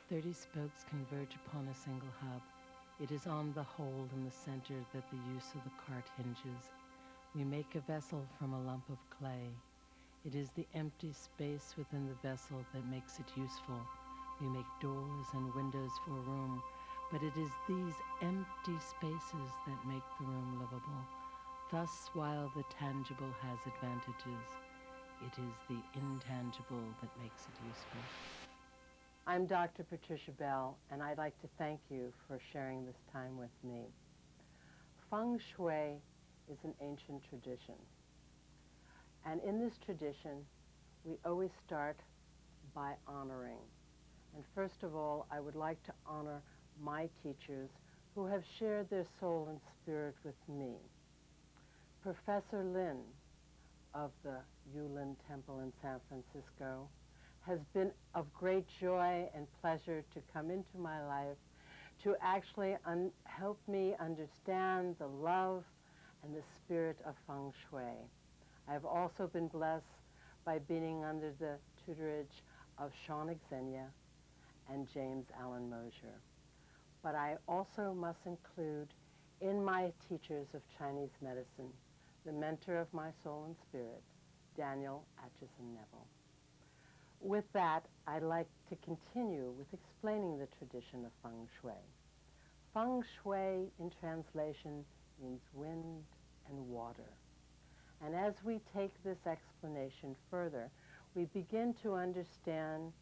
30 spokes converge upon a single hub. It is on the hole in the center that the use of the cart hinges. We make a vessel from a lump of clay. It is the empty space within the vessel that makes it useful. We make doors and windows for a room, but it is these empty spaces that make the room livable. Thus, while the tangible has advantages, it is the intangible that makes it useful. I'm Dr. Patricia Bell, and I'd like to thank you for sharing this time with me. Feng Shui is an ancient tradition. And in this tradition, we always start by honoring. And first of all, I would like to honor my teachers who have shared their soul and spirit with me. Professor Lin of the Yulin Temple in San Francisco has been of great joy and pleasure to come into my life to actually help me understand the love and the spirit of Feng Shui. I have also been blessed by being under the tutorage of Sean Xenia and James Allen Mosier. But I also must include in my teachers of Chinese medicine the mentor of my soul and spirit, Daniel Atchison Neville. With that, I'd like to continue with explaining the tradition of Feng Shui. Feng Shui, in translation, means wind and water. And as we take this explanation further, we begin to understand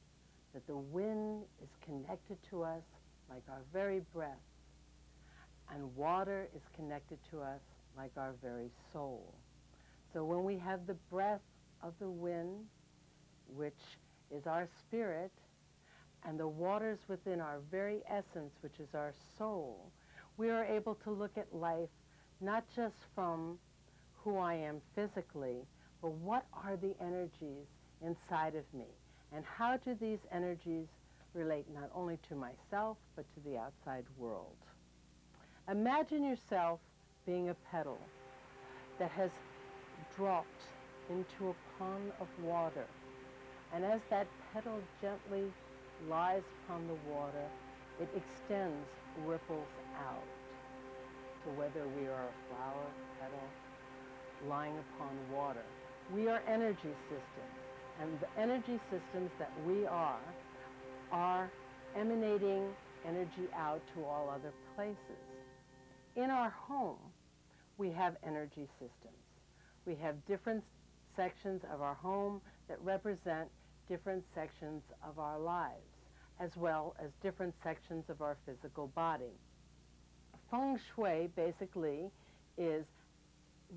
that the wind is connected to us like our very breath, and water is connected to us like our very soul. So when we have the breath of the wind, which is our spirit, and the waters within our very essence, which is our soul, we are able to look at life not just from who I am physically, but what are the energies inside of me, and how do these energies relate not only to myself, but to the outside world. Imagine yourself being a petal that has dropped into a pond of water. And as that petal gently lies upon the water, it extends, ripples out. So whether we are a flower, petal, lying upon water, we are energy systems. And the energy systems that we are emanating energy out to all other places. In our home, we have energy systems. We have different sections of our home that represent different sections of our lives, as well as different sections of our physical body. Feng Shui basically is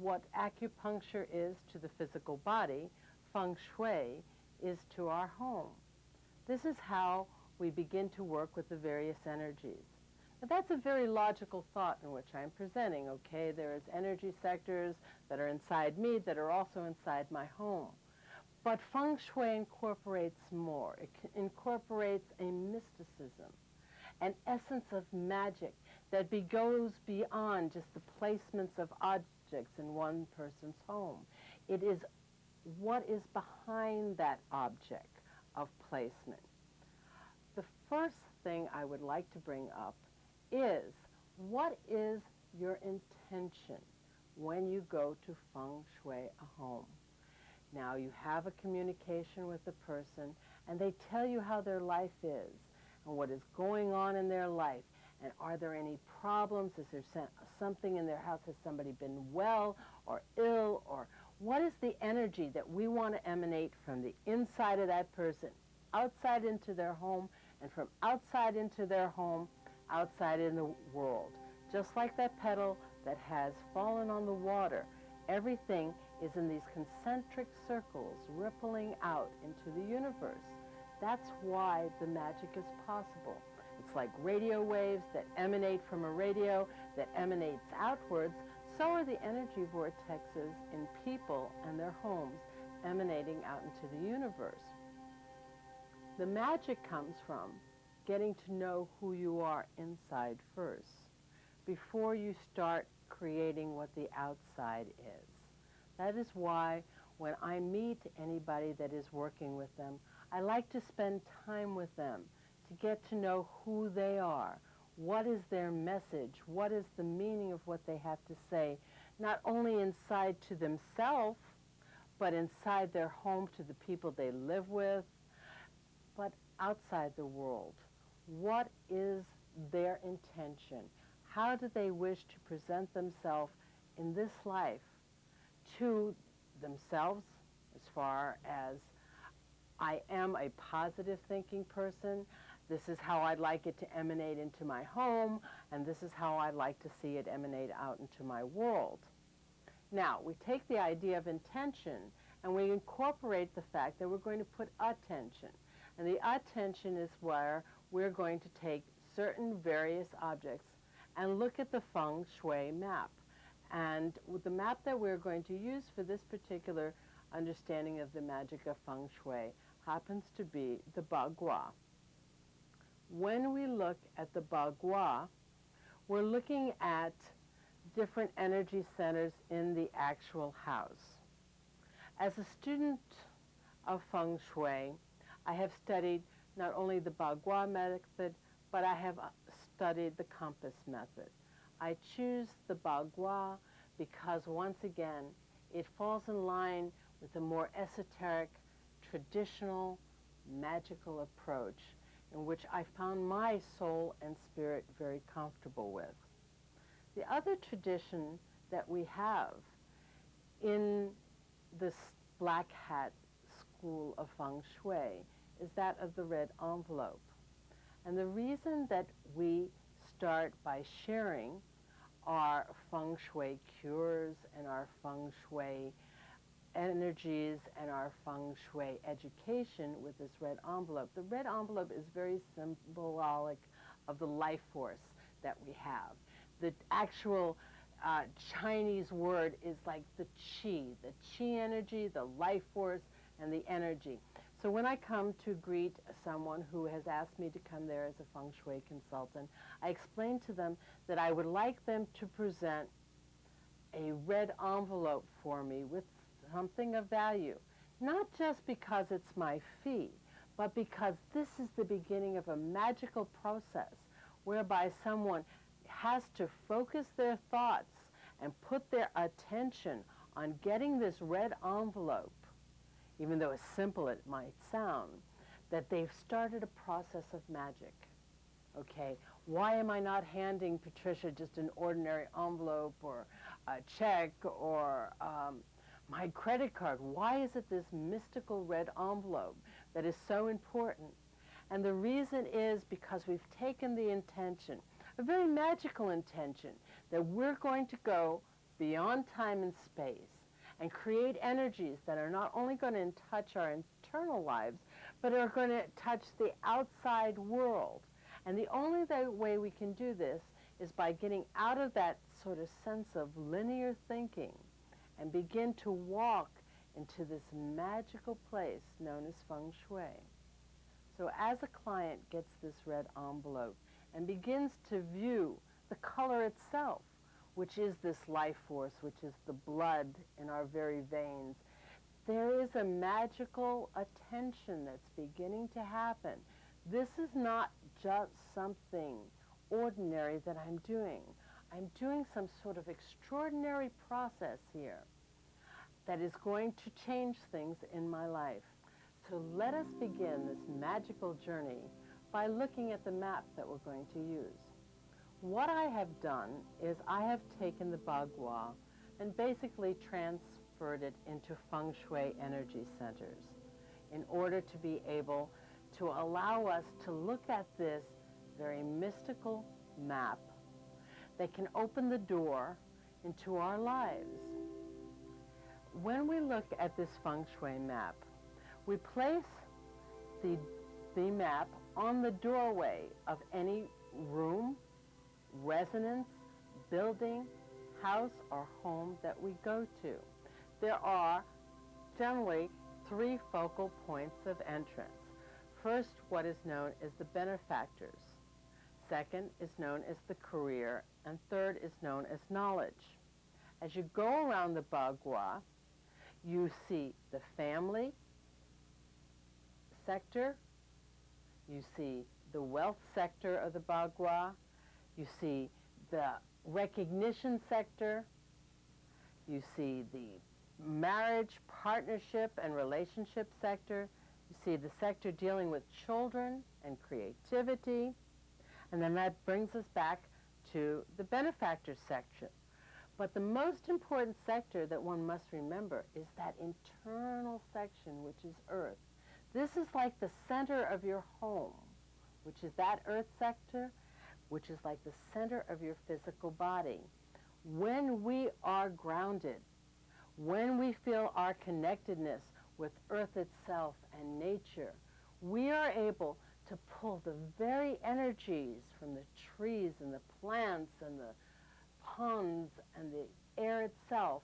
what acupuncture is to the physical body. Feng Shui is to our home. This is how we begin to work with the various energies. Now, that's a very logical thought in which I'm presenting. Okay, there's energy sectors that are inside me that are also inside my home. But Feng Shui incorporates more. It incorporates a mysticism, an essence of magic that goes beyond just the placements of objects in one person's home. It is what is behind that object of placement. The first thing I would like to bring up is, what is your intention when you go to Feng Shui a home? Now, you have a communication with the person, and they tell you how their life is and what is going on in their life. And are there any problems? Is there something in their house? Has somebody been well or ill? Or what is the energy that we want to emanate from the inside of that person, outside into their home, and from outside into their home, outside in the world? Just like that petal that has fallen on the water, everything is in these concentric circles rippling out into the universe. That's why the magic is possible. It's like radio waves that emanate from a radio that emanates outwards. So are the energy vortexes in people and their homes emanating out into the universe. The magic comes from getting to know who you are inside first, before you start creating what the outside is. That is why when I meet anybody that is working with them, I like to spend time with them to get to know who they are. What is their message? What is the meaning of what they have to say, not only inside to themselves, but inside their home to the people they live with, but outside the world. What is their intention? How do they wish to present themselves in this life to themselves, as far as I am a positive thinking person, this is how I'd like it to emanate into my home, and this is how I'd like to see it emanate out into my world. Now, we take the idea of intention and we incorporate the fact that we're going to put attention. And the attention is where we're going to take certain various objects and look at the Feng Shui map. And with the map that we're going to use for this particular understanding of the magic of Feng Shui happens to be the Bagua. When we look at the Bagua, we're looking at different energy centers in the actual house. As a student of Feng Shui, I have studied not only the Bagua method, but I have studied the compass method. I choose the Bagua because, once again, it falls in line with a more esoteric, traditional, magical approach in which I found my soul and spirit very comfortable with. The other tradition that we have in this black hat school of Feng Shui is that of the red envelope. And the reason that we start by sharing our Feng Shui cures and our Feng Shui energies and our Feng Shui education with this red envelope. The red envelope is very symbolic of the life force that we have. The actual Chinese word is like the chi energy, the life force, and the energy. So when I come to greet someone who has asked me to come there as a Feng Shui consultant, I explain to them that I would like them to present a red envelope for me with something of value, not just because it's my fee, but because this is the beginning of a magical process whereby someone has to focus their thoughts and put their attention on getting this red envelope, even though as simple it might sound, that they've started a process of magic. Okay, why am I not handing Patricia just an ordinary envelope or a check or my credit card? Why is it this mystical red envelope that is so important? And the reason is because we've taken the intention, a very magical intention, that we're going to go beyond time and space and create energies that are not only going to touch our internal lives, but are going to touch the outside world. And the only way we can do this is by getting out of that sort of sense of linear thinking and begin to walk into this magical place known as Feng Shui. So as a client gets this red envelope and begins to view the color itself, which is this life force, which is the blood in our very veins, there is a magical attention that's beginning to happen. This is not just something ordinary that I'm doing. I'm doing some sort of extraordinary process here that is going to change things in my life. So let us begin this magical journey by looking at the map that we're going to use. What I have done is I have taken the Bagua and basically transferred it into Feng Shui energy centers in order to be able to allow us to look at this very mystical map that can open the door into our lives. When we look at this Feng Shui map, we place the map on the doorway of any room, residence, building, house, or home that we go to. There are generally 3 focal points of entrance. First, what is known as the benefactors. Second is known as the career, and third is known as knowledge. As you go around the Bagua, you see the family sector, You see the wealth sector of the Bagua. You see the recognition sector. You see the marriage, partnership, and relationship sector. You see the sector dealing with children and creativity. And then that brings us back to the benefactor section. But the most important sector that one must remember is that internal section, which is Earth. This is like the center of your home, which is that Earth sector, which is like the center of your physical body. When we are grounded, when we feel our connectedness with Earth itself and nature, we are able to pull the very energies from the trees and the plants and the ponds and the air itself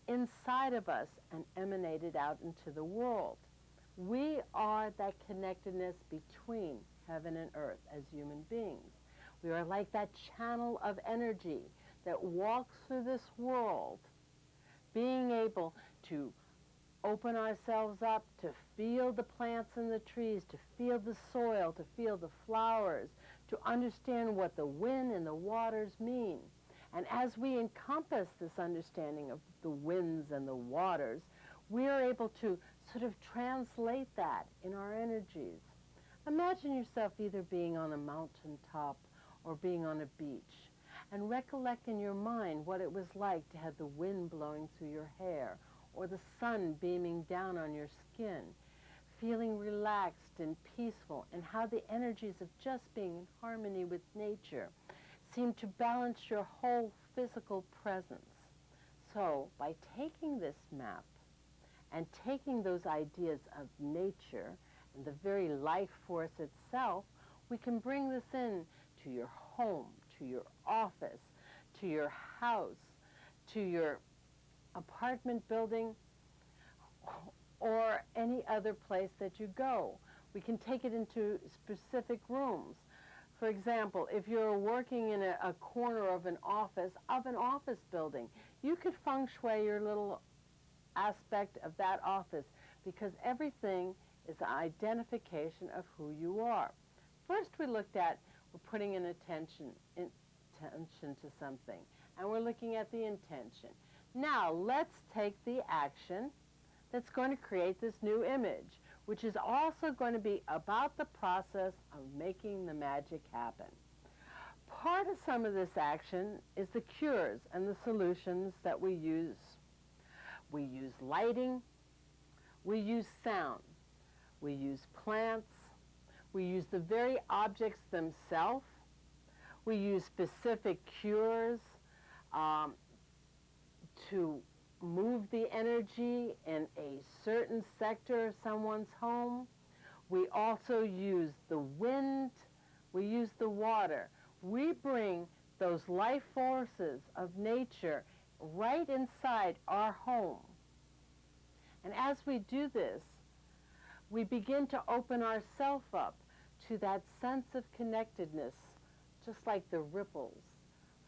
inside of us and emanate it out into the world. We are that connectedness between heaven and earth as human beings. We are like that channel of energy that walks through this world, being able to open ourselves up to feel the plants and the trees, to feel the soil, to feel the flowers, to understand what the wind and the waters mean. And as we encompass this understanding of the winds and the waters, we are able to sort of translate that in our energies. Imagine yourself either being on a mountaintop or being on a beach, and recollect in your mind what it was like to have the wind blowing through your hair, or the sun beaming down on your skin, feeling relaxed and peaceful, and how the energies of just being in harmony with nature seem to balance your whole physical presence. So, by taking this map and taking those ideas of nature and the very life force itself, we can bring this in to your home, to your office, to your house, to your apartment building, or any other place that you go. We can take it into specific rooms. For example, if you're working in a corner of an office building, you could feng shui your little aspect of that office, because everything is an identification of who you are. First we looked at, we're putting an attention to something, and we're looking at the intention. Now let's take the action that's going to create this new image, which is also going to be about the process of making the magic happen. Part of some of this action is the cures and the solutions that we use. We use lighting, we use sound, we use plants, we use the very objects themselves, we use specific cures to move the energy in a certain sector of someone's home. We also use the wind, we use the water. We bring those life forces of nature right inside our home. And as we do this, we begin to open ourselves up to that sense of connectedness, just like the ripples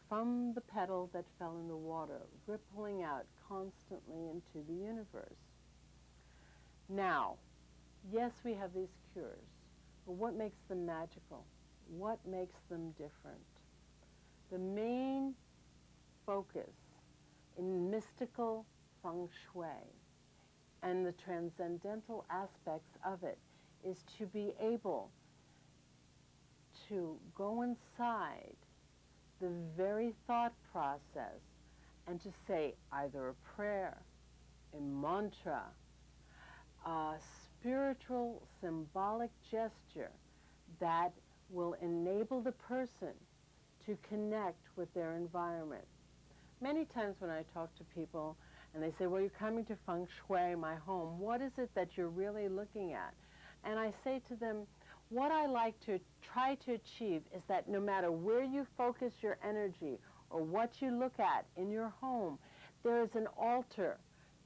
from the petal that fell in the water, rippling out constantly into the universe. Now, yes, we have these cures, but what makes them magical? What makes them different? The main focus in mystical feng shui and the transcendental aspects of it is to be able to go inside the very thought process and to say either a prayer, a mantra, a spiritual symbolic gesture that will enable the person to connect with their environment. Many times when I talk to people and they say, well, you're coming to feng shui my home, what is it that you're really looking at? And I say to them, what I like to try to achieve is that no matter where you focus your energy or what you look at in your home, there is an altar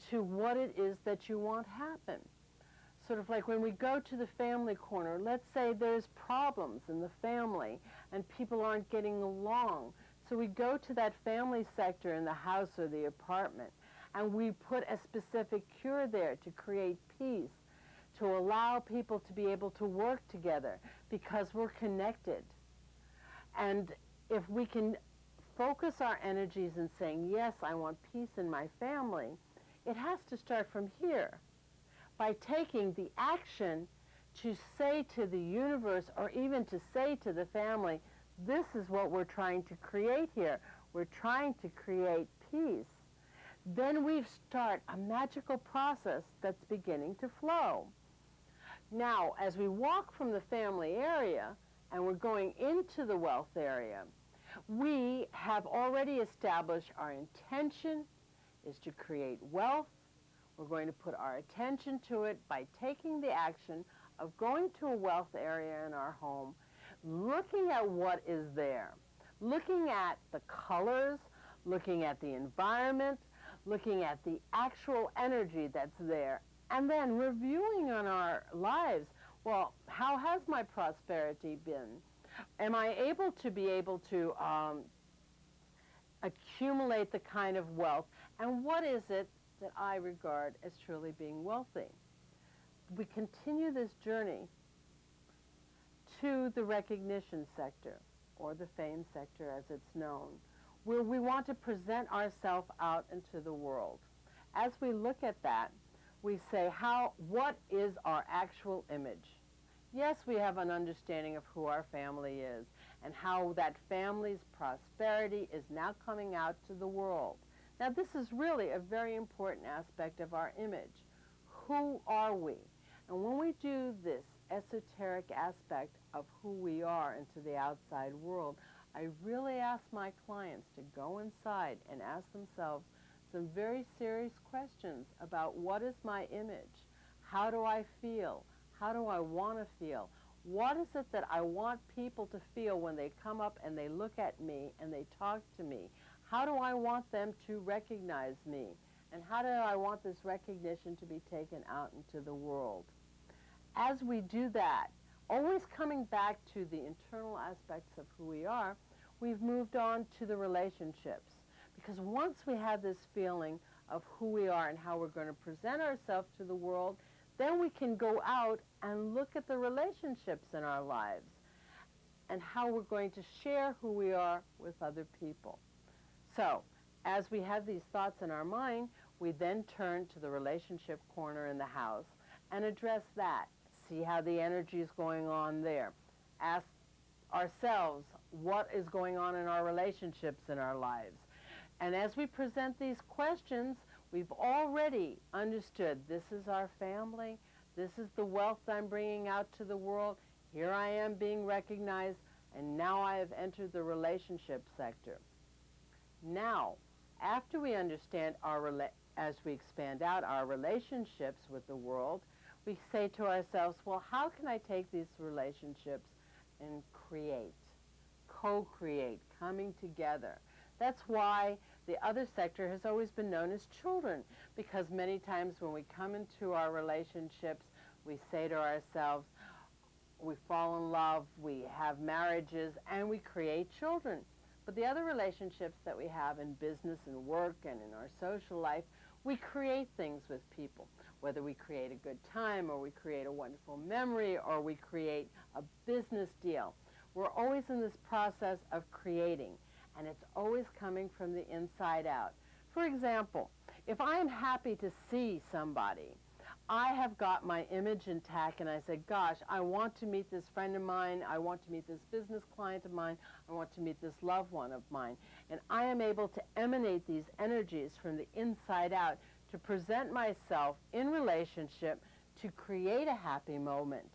to what it is that you want happen. Sort of like when we go to the family corner, let's say there's problems in the family and people aren't getting along. So we go to that family sector in the house or the apartment, and we put a specific cure there to create peace, to allow people to be able to work together because we're connected. And if we can focus our energies in saying, yes, I want peace in my family, it has to start from here, by taking the action to say to the universe, or even to say to the family, this is what we're trying to create here. We're trying to create peace. Then we start a magical process that's beginning to flow. Now, as we walk from the family area and we're going into the wealth area, we have already established our intention is to create wealth. We're going to put our attention to it by taking the action of going to a wealth area in our home, looking at what is there, looking at the colors, looking at the environment, looking at the actual energy that's there, and then reviewing on our lives, well, how has my prosperity been? Am I able to accumulate the kind of wealth? And what is it that I regard as truly being wealthy? We continue this journey to the recognition sector, or the fame sector as it's known, where we want to present ourselves out into the world. As we look at that, we say, what is our actual image? Yes, we have an understanding of who our family is and how that family's prosperity is now coming out to the world. Now, this is really a very important aspect of our image. Who are we? And when we do this esoteric aspect of who we are into the outside world, I really ask my clients to go inside and ask themselves some very serious questions about what is my image? How do I feel? How do I want to feel? What is it that I want people to feel when they come up and they look at me and they talk to me? How do I want them to recognize me? And how do I want this recognition to be taken out into the world? As we do that, always coming back to the internal aspects of who we are, we've moved on to the relationships. Because once we have this feeling of who we are and how we're going to present ourselves to the world, then we can go out and look at the relationships in our lives and how we're going to share who we are with other people. So, as we have these thoughts in our mind, we then turn to the relationship corner in the house and address that. See how the energy is going on there. Ask ourselves what is going on in our relationships in our lives. And as we present these questions, we've already understood this is our family, this is the wealth I'm bringing out to the world, here I am being recognized, and now I have entered the relationship sector. Now, after we understand as we expand out our relationships with the world, we say to ourselves, well, how can I take these relationships and create, co-create, coming together? That's why the other sector has always been known as children, because many times when we come into our relationships, we say to ourselves, we fall in love, we have marriages, and we create children. But the other relationships that we have in business and work and in our social life, we create things with people, whether we create a good time or we create a wonderful memory or we create a business deal. We're always in this process of creating, and it's always coming from the inside out. For example, if I'm happy to see somebody, I have got my image intact and I say, gosh, I want to meet this friend of mine, I want to meet this business client of mine, I want to meet this loved one of mine. And I am able to emanate these energies from the inside out to present myself in relationship, to create a happy moment,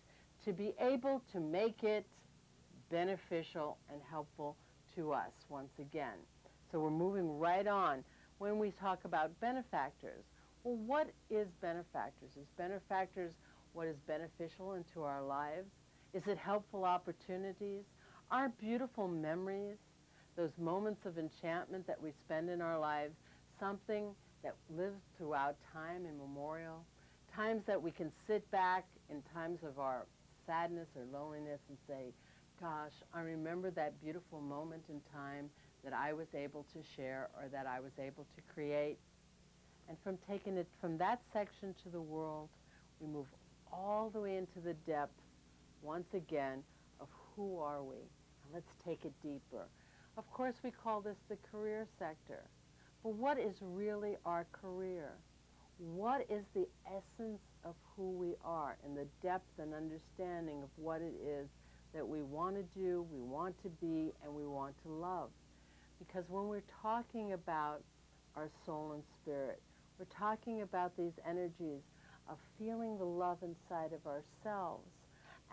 to be able to make it beneficial and helpful to us once again. So we're moving right on. When we talk about benefactors, well, what is benefactors? Is benefactors what is beneficial into our lives? Is it helpful opportunities? Our beautiful memories, those moments of enchantment that we spend in our lives, something that lives throughout time immemorial, times that we can sit back in times of our sadness or loneliness and say, gosh, I remember that beautiful moment in time that I was able to share or that I was able to create. And from taking it from that section to the world, we move all the way into the depth, once again, of who are we. And let's take it deeper. Of course, we call this the career sector. But what is really our career? What is the essence of who we are and the depth and understanding of what it is that we want to do, we want to be, and we want to love? Because when we're talking about our soul and spirit, we're talking about these energies of feeling the love inside of ourselves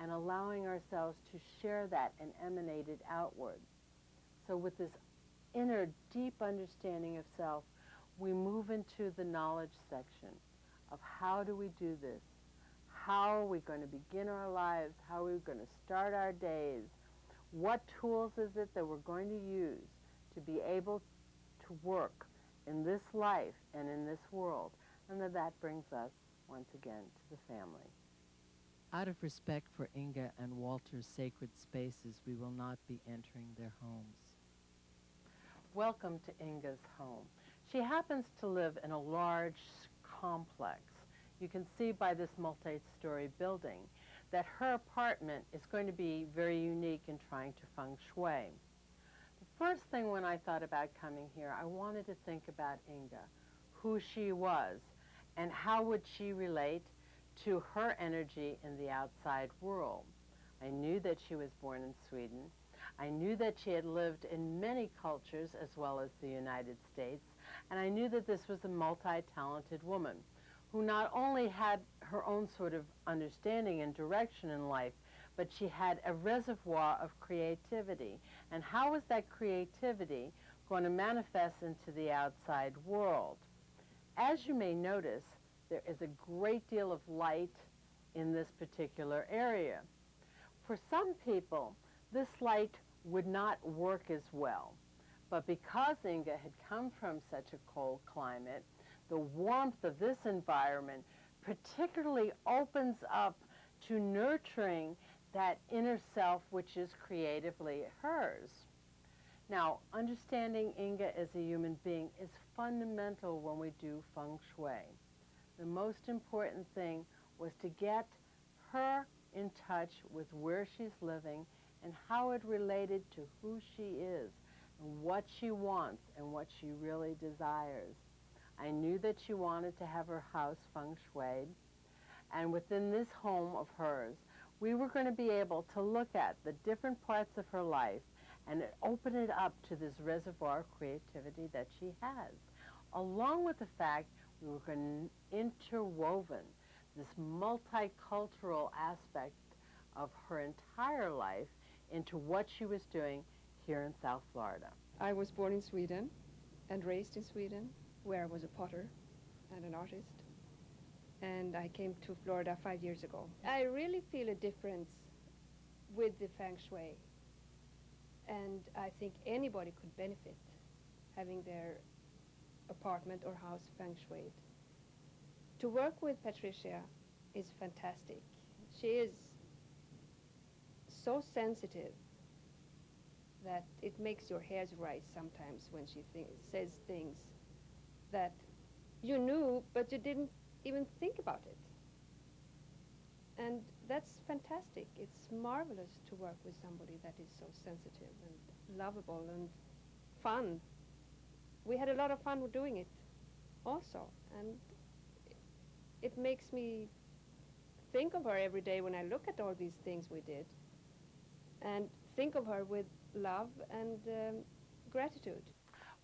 and allowing ourselves to share that and emanate it outward. So with this inner deep understanding of self, we move into the knowledge section of how do we do this? How are we going to begin our lives? How are we going to start our days? What tools is it that we're going to use to be able to work in this life and in this world? And that brings us once again to the family. Out of respect for Inga and Walter's sacred spaces, we will not be entering their homes. Welcome to Inga's home. She happens to live in a large complex. You can see by this multi-story building that her apartment is going to be very unique in trying to feng shui. The first thing when I thought about coming here, I wanted to think about Inga, who she was, and how would she relate to her energy in the outside world. I knew that she was born in Sweden. I knew that she had lived in many cultures as well as the United States, and I knew that this was a multi-talented woman who not only had her own sort of understanding and direction in life, but she had a reservoir of creativity. And how was that creativity going to manifest into the outside world? As you may notice, there is a great deal of light in this particular area. For some people, this light would not work as well. But because Inga had come from such a cold climate, the warmth of this environment particularly opens up to nurturing that inner self which is creatively hers. Now, understanding Inga as a human being is fundamental when we do feng shui. The most important thing was to get her in touch with where she's living and how it related to who she is and what she wants and what she really desires. I knew that she wanted to have her house feng shuied, and within this home of hers, we were going to be able to look at the different parts of her life and open it up to this reservoir of creativity that she has, along with the fact we were going to interwoven this multicultural aspect of her entire life into what she was doing here in South Florida. I was born in Sweden and raised in Sweden, where I was a potter and an artist. And I came to Florida 5 years ago. I really feel a difference with the feng shui. And I think anybody could benefit having their apartment or house feng shuied. To work with Patricia is fantastic. She is so sensitive that it makes your hairs rise sometimes when she says things that you knew, but you didn't even think about it. And that's fantastic. It's marvelous to work with somebody that is so sensitive and lovable and fun. We had a lot of fun with doing it also, and it makes me think of her every day when I look at all these things we did, and think of her with love and gratitude.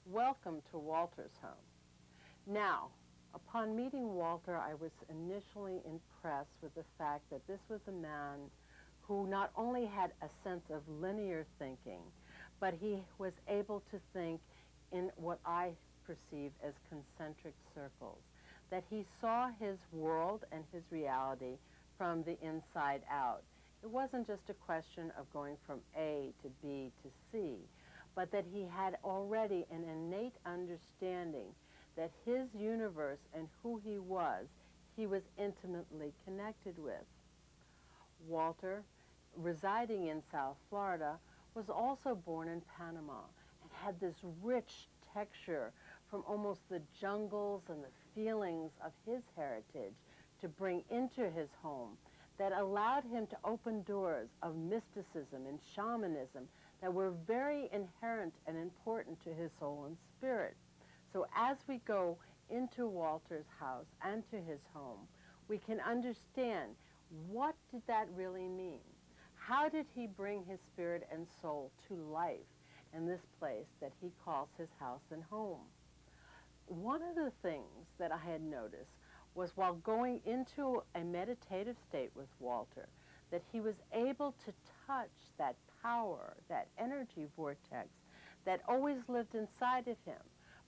Welcome to Walter's home. Now, upon meeting Walter, I was initially impressed with the fact that this was a man who not only had a sense of linear thinking, but he was able to think in what I perceive as concentric circles, that he saw his world and his reality from the inside out. It wasn't just a question of going from A to B to C, but that he had already an innate understanding that his universe and who he was intimately connected with. Walter, residing in South Florida, was also born in Panama and had this rich texture from almost the jungles and the feelings of his heritage to bring into his home. that allowed him to open doors of mysticism and shamanism that were very inherent and important to his soul and spirit. So as we go into Walter's house and to his home, we can understand, what did that really mean? How did he bring his spirit and soul to life in this place that he calls his house and home? One of the things that I had noticed was, while going into a meditative state with Walter, that he was able to touch that power, that energy vortex that always lived inside of him.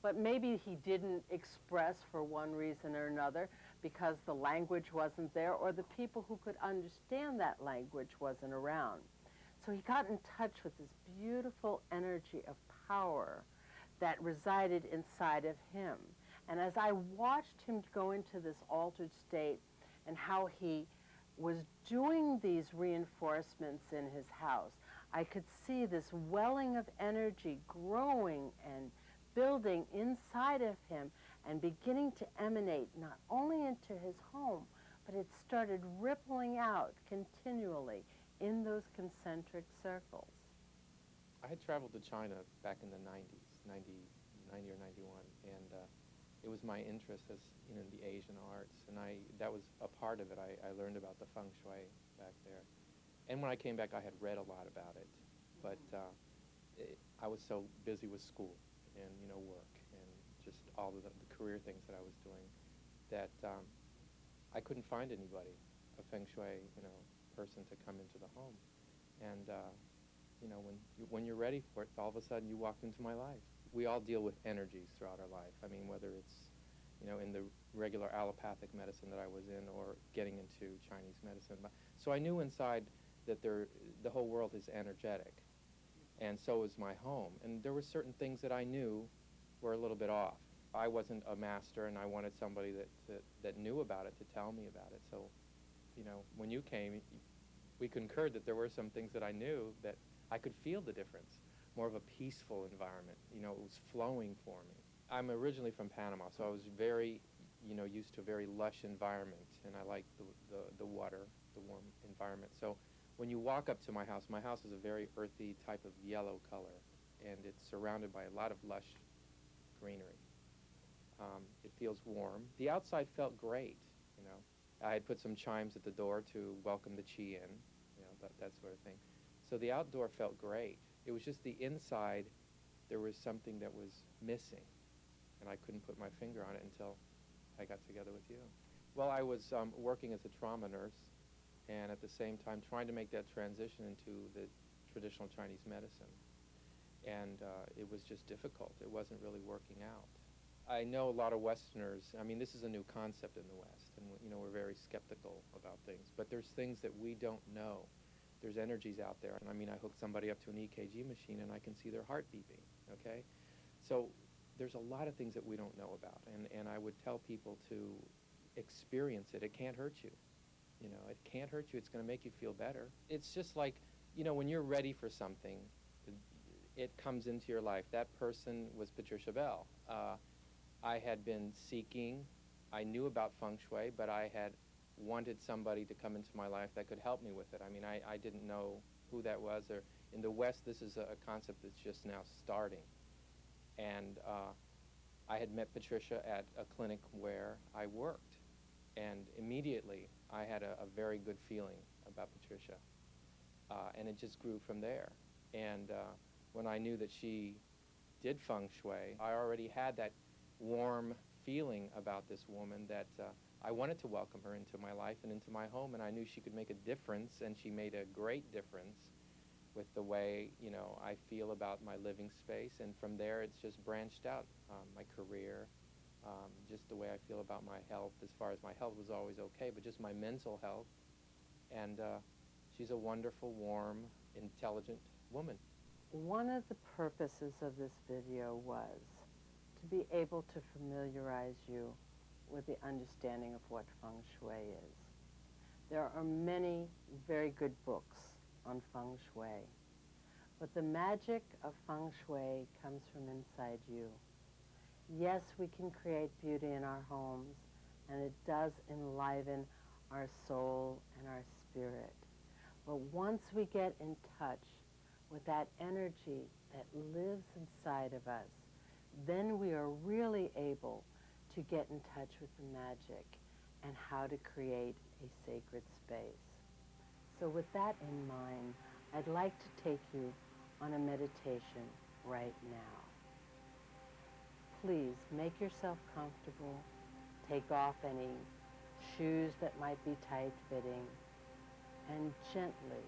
But maybe he didn't express for one reason or another, because the language wasn't there, or the people who could understand that language wasn't around. So he got in touch with this beautiful energy of power that resided inside of him. And as I watched him go into this altered state, and how he was doing these reinforcements in his house, I could see this welling of energy growing and building inside of him and beginning to emanate not only into his home, but it started rippling out continually in those concentric circles. I had traveled to China back in the 90s, 90 or 91, and it was my interest as in the Asian arts, and that was a part of it. I learned about the Feng Shui back there, and when I came back, I had read a lot about it, but I was so busy with school and work and just all of the career things that I was doing that I couldn't find anybody, a Feng Shui person to come into the home, and when you're ready for it, all of a sudden you walked into my life. We all deal with energies throughout our life. I mean, whether it's in the regular allopathic medicine that I was in, or getting into Chinese medicine. So I knew inside that the whole world is energetic, and so is my home. And there were certain things that I knew were a little bit off. I wasn't a master, and I wanted somebody that knew about it to tell me about it. So, when you came, we concurred that there were some things that I knew that I could feel the difference. More of a peaceful environment. It was flowing for me. I'm originally from Panama, so I was very, used to a very lush environment, and I like the water, the warm environment. So when you walk up to my house is a very earthy type of yellow color, and it's surrounded by a lot of lush greenery. It feels warm. The outside felt great, I had put some chimes at the door to welcome the chi in, that sort of thing. So the outdoor felt great. It was just the inside, there was something that was missing, and I couldn't put my finger on it until I got together with you. Well, I was working as a trauma nurse, and at the same time trying to make that transition into the traditional Chinese medicine. And it was just difficult. It wasn't really working out. I know a lot of Westerners, I mean, this is a new concept in the West, and we're very skeptical about things, but there's things that we don't know. There's energies out there. And I mean, I hook somebody up to an EKG machine and I can see their heart beeping, okay? So there's a lot of things that we don't know about. And I would tell people to experience it. It can't hurt you. It can't hurt you. It's going to make you feel better. It's just like, when you're ready for something, it comes into your life. That person was Patricia Bell. I had been seeking, I knew about Feng Shui, but I had wanted somebody to come into my life that could help me with it. I mean, I didn't know who that was. Or in the West, this is a concept that's just now starting. And I had met Patricia at a clinic where I worked. And immediately, I had a very good feeling about Patricia. And it just grew from there. And when I knew that she did Feng Shui, I already had that warm feeling about this woman that I wanted to welcome her into my life and into my home, and I knew she could make a difference, and she made a great difference with the way, I feel about my living space. And from there, it's just branched out, my career, just the way I feel about my health. As far as my health was always okay, but just my mental health. And she's a wonderful, warm, intelligent woman. One of the purposes of this video was to be able to familiarize you with the understanding of what Feng Shui is. There are many very good books on Feng Shui, but the magic of Feng Shui comes from inside you. Yes, we can create beauty in our homes, and it does enliven our soul and our spirit. But once we get in touch with that energy that lives inside of us, then we are really able to get in touch with the magic and how to create a sacred space. So with that in mind, I'd like to take you on a meditation right now. Please make yourself comfortable. Take off any shoes that might be tight-fitting, and gently,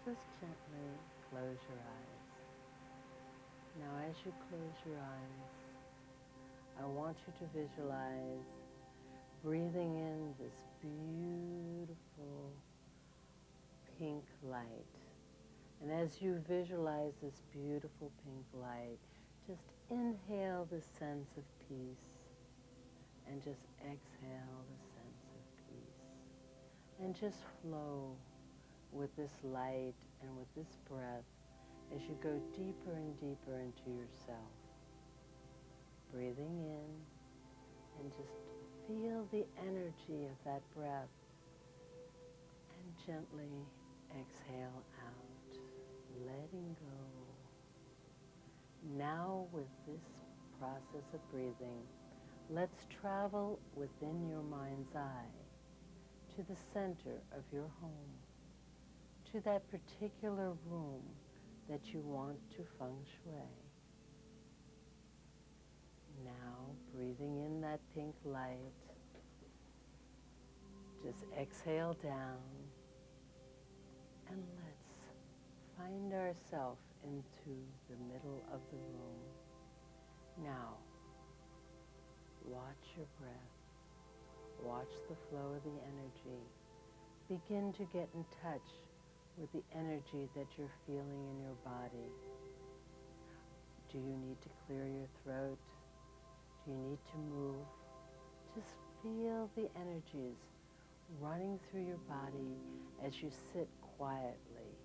just gently close your eyes. Now as you close your eyes, I want you to visualize breathing in this beautiful pink light. And as you visualize this beautiful pink light, just inhale the sense of peace and just exhale the sense of peace. And just flow with this light and with this breath as you go deeper and deeper into yourself. Breathing in and just feel the energy of that breath and gently exhale out, letting go. Now with this process of breathing, let's travel within your mind's eye to the center of your home, to that particular room that you want to Feng Shui. Now, breathing in that pink light, just exhale down, and let's find ourselves into the middle of the room. Now, watch your breath. Watch the flow of the energy. Begin to get in touch with the energy that you're feeling in your body. Do you need to clear your throat? Do you need to move? Just feel the energies running through your body as you sit quietly,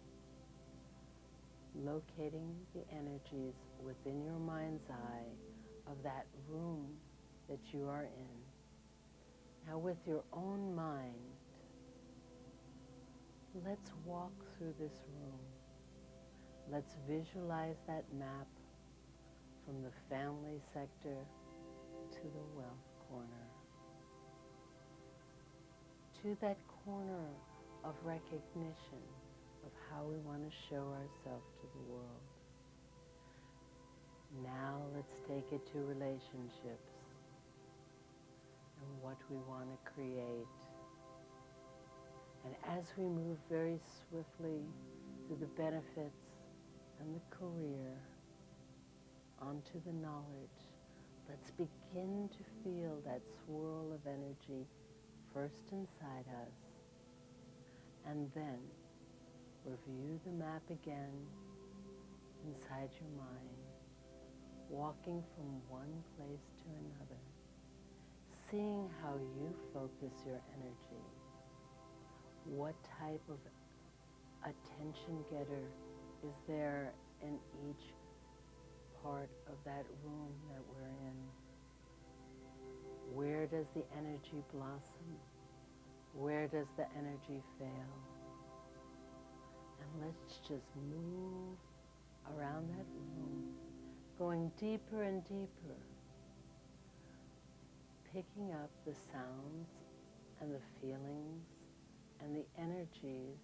locating the energies within your mind's eye of that room that you are in. Now with your own mind, let's walk through this room. Let's visualize that map from the family sector to the wealth corner, to that corner of recognition of how we want to show ourselves to the world. Now let's take it to relationships and what we want to create. And as we move very swiftly through the benefits and the career onto the knowledge, let's begin to feel that swirl of energy first inside us, and then review the map again inside your mind, walking from one place to another, seeing how you focus your energy. What type of attention getter is there in each part of that room that we're in? Where does the energy blossom? Where does the energy fail? And let's just move around that room, going deeper and deeper, picking up the sounds and the feelings and the energies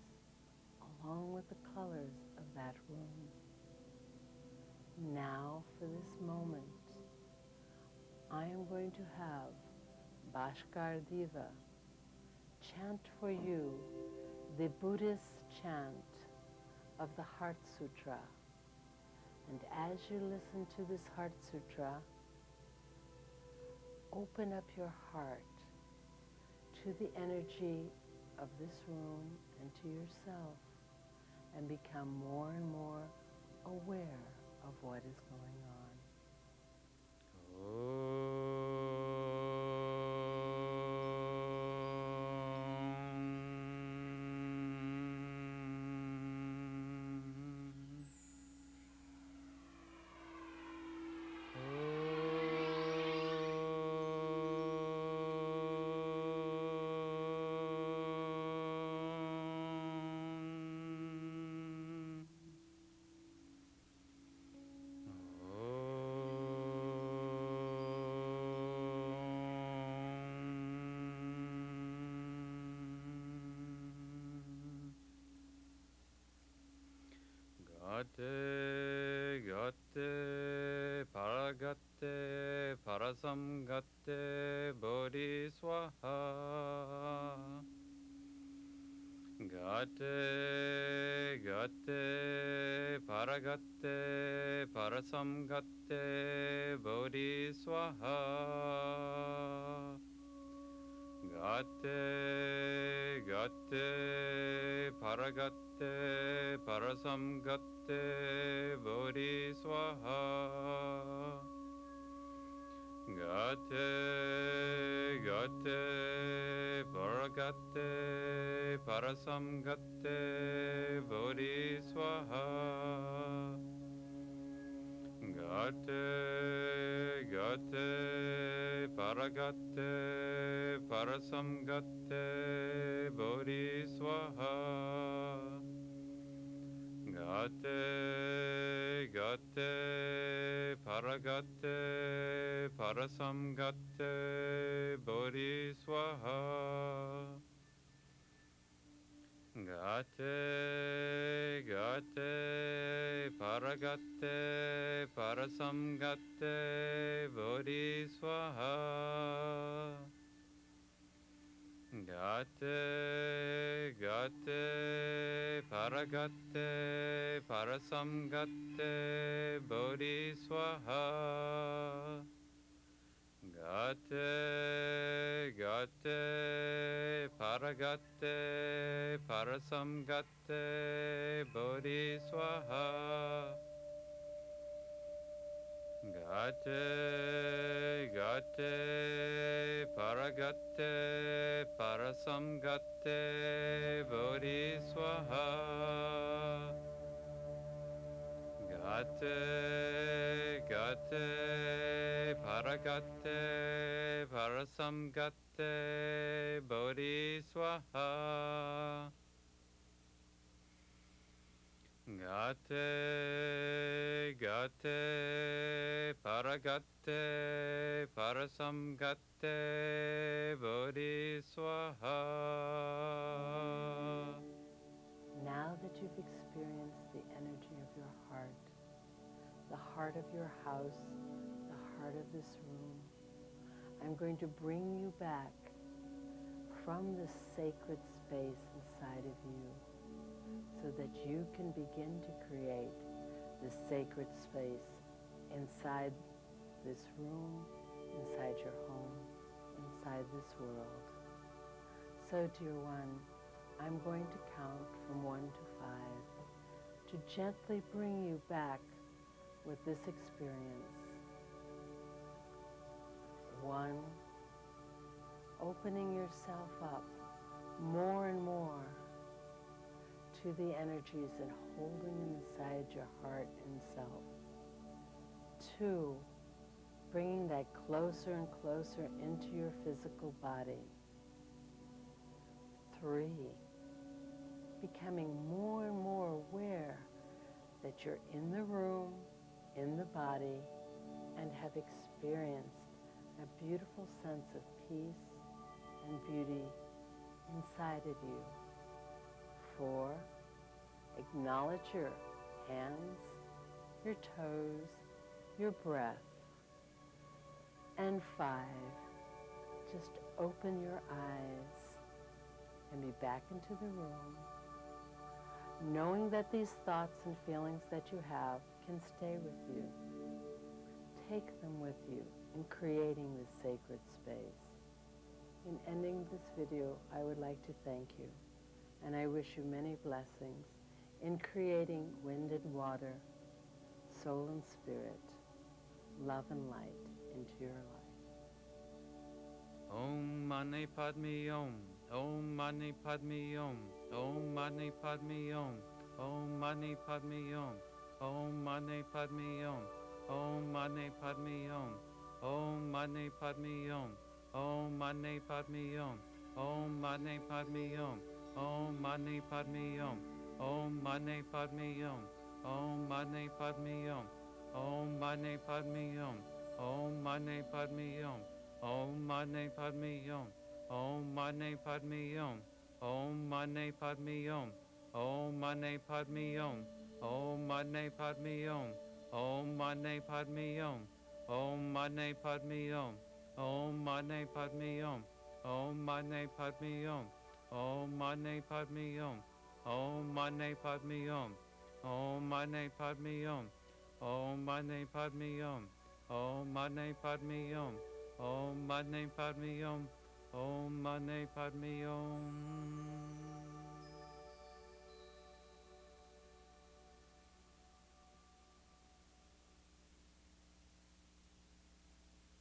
along with the colors of that room. Now for this moment, I am going to have Bhaskar Diva chant for you the Buddhist chant of the Heart Sutra. And as you listen to this Heart Sutra, open up your heart to the energy of this room and to yourself, and become more and more aware of what is going on. Gate, gate, paragate, parasamgate, bodhiswaha. Gate, gate, paragate, parasamgate, bodhiswaha. Gate, gate, paragate, parasamgate, bodhiswaha. Gate, gate, paragate, parasamgate, bodhiswaha. Gate, gate, paragate, parasamgate, bodhiswaha. Gate, gate, paragate, parasamgate, bodhiswaha. Gate, gate, paragate, parasamgate, bodhiswaha. Gate, gate, paragate, parasamgate, bodhiswaha. Gate, gate, paragate, parasamgate, bodhiswaha. Gate, gate, paragate, parasamgate, bodhiswaha. Gate, gate, paragate, parasamgate, bodhiswaha. Gate, gate, paragate, parasamgate, bodhiswaha. Now that you've experienced the energy of your heart, the heart of your house, the heart of this room, I'm going to bring you back from this sacred space inside of you so that you can begin to create this sacred space inside this room, inside your home, inside this world. So, dear one, I'm going to count from 1 to 5 to gently bring you back with this experience. 1, opening yourself up more and more to the energies and holding them inside your heart and self. 2, bringing that closer and closer into your physical body. 3, becoming more and more aware that you're in the room, in the body, and have experienced a beautiful sense of peace and beauty inside of you. 4, acknowledge your hands, your toes, your breath. And 5, just open your eyes and be back into the room, knowing that these thoughts and feelings that you have can stay with you. Take them with you in creating this sacred space. In ending this video, I would like to thank you, and I wish you many blessings in creating wind and water, soul and spirit, love and light into your life. Om Mani Padme Om. Om Mani Padme Om. Om Mani Padme Om. Om Mani Padme Om. Om Mani Padme Om. Om Mani Padme Om. Om Mani Padme Om. Om Mani Padme Om. Om Mani Padme Om. Om Mani Padme Om. Om Mani Padme Om. Om Mani Padme Om. Om Mani Padme Om. Om Mani Padme Om. Om Mani Padme Om. Om Mani Padme Om. Om Mani Padme Om. Om Mani Padme Om. Om Mani Padme Om. Om Mani Padme Om. Om Mani Padme Om. Om Mani Padme Om. Om Mani Padme Om. Om Mani Padme Om. Om Mani Padme Om. Om Mani Padme Om. Om Mani Padme Om. Om Mani Padme Om. Om Mani Padme Om. Om Mani Padme Om.